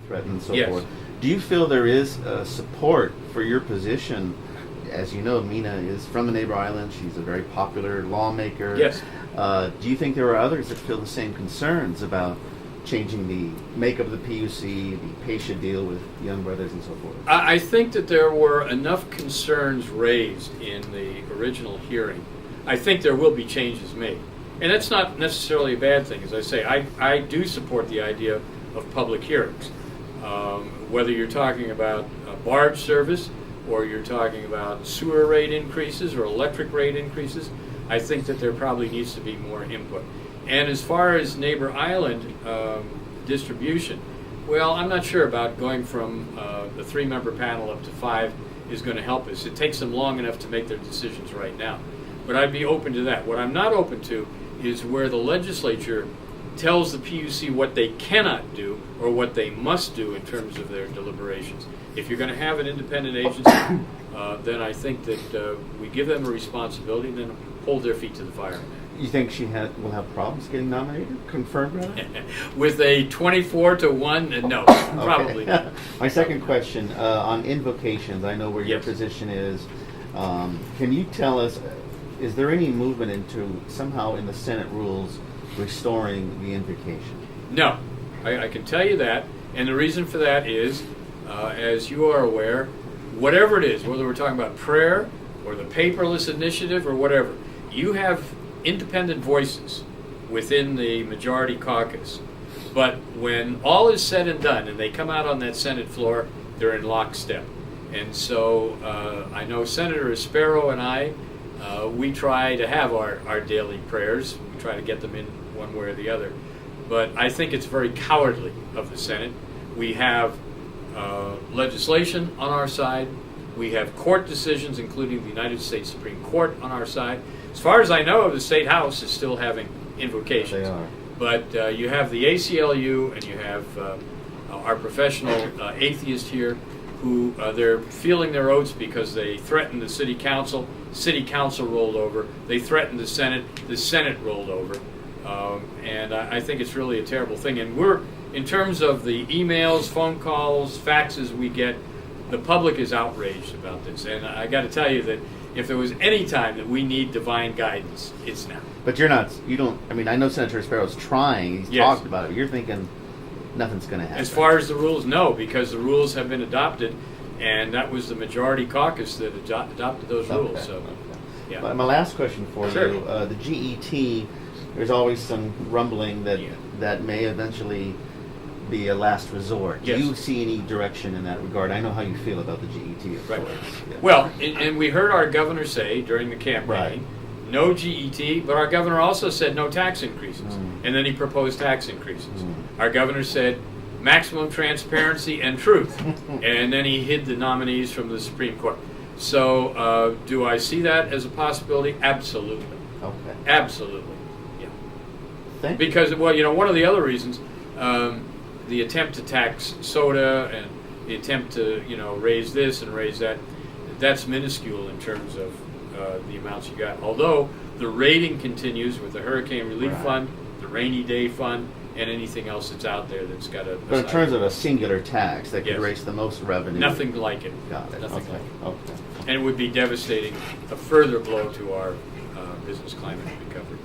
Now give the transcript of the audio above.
threatened and so Yes. forth. Do you feel there is support for your position? As you know, Mina is from the neighbor island. She's a very popular lawmaker. Yes. Do you think there are others that feel the same concerns about changing the makeup of the PUC, the PASHA deal with young brothers and so forth? I think that there were enough concerns raised in the original hearing. I think there will be changes made. And that's not necessarily a bad thing. As I say, I do support the idea of public hearings. Whether you're talking about barge service or you're talking about sewer rate increases or electric rate increases, I think that there probably needs to be more input. And as far as neighbor island distribution, well, I'm not sure about going from the 3-member panel up to 5 is going to help us. It takes them long enough to make their decisions right now. But I'd be open to that. What I'm not open to is where the legislature tells the PUC what they cannot do or what they must do in terms of their deliberations. If you're going to have an independent agency, then I think that we give them a responsibility and then hold their feet to the fire. You think she will have problems getting nominated? Confirmed, rather? With a 24-1, no, probably not. My second question on invocations. I know where your Yes. position is. Can you tell us, is there any movement into somehow in the Senate rules restoring the invocation? No, I can tell you that, and the reason for that is, as you are aware, whatever it is, whether we're talking about prayer or the paperless initiative or whatever, you have independent voices within the majority caucus. But when all is said and done and they come out on that Senate floor, they're in lockstep. And so I know Senator Espero and I, we try to have our daily prayers. We try to get them in one way or the other. But I think it's very cowardly of the Senate. We have legislation on our side. We have court decisions, including the United States Supreme Court, on our side. As far as I know, the State House is still having invocations. They are. But you have the ACLU and you have our professional atheist here who they're feeling their oats because they threatened the city council. City council rolled over. They threatened the Senate rolled over. And I think it's really a terrible thing. And we're, in terms of the emails, phone calls, faxes we get, the public is outraged about this. And I got to tell you that if there was any time that we need divine guidance, it's now. But you don't, I mean, I know Senator Espero's trying, he's Yes. talked about it. You're thinking nothing's going to happen. As far as the rules, no, because the rules have been adopted, and that was the majority caucus that adopted those rules. Okay. So, Okay. yeah. My last question for Sure. you, the GET, there's always some rumbling that Yeah. that may eventually be a last resort. Yes. Do you see any direction in that regard? I know how you feel about the GET, of Right. course. Yeah. Well, and we heard our governor say during the campaign, Right. no GET, but our governor also said no tax increases. And then he proposed tax increases. Our governor said maximum transparency and truth. And then he hid the nominees from the Supreme Court. So do I see that as a possibility? Absolutely. Okay. Absolutely. Yeah. Thank you. Because, well, you know, one of the other reasons, the attempt to tax soda and the attempt to, you know, raise this and raise that, that's minuscule in terms of the amounts you got. Although the rating continues with the Hurricane Relief Right. Fund, the Rainy Day Fund, and anything else that's out there that's got a... But in terms of a singular tax that could Yes. raise the most revenue. Nothing like it. Got it. Nothing Okay. like it. Okay. And it would be devastating, a further blow to our business climate and recovery.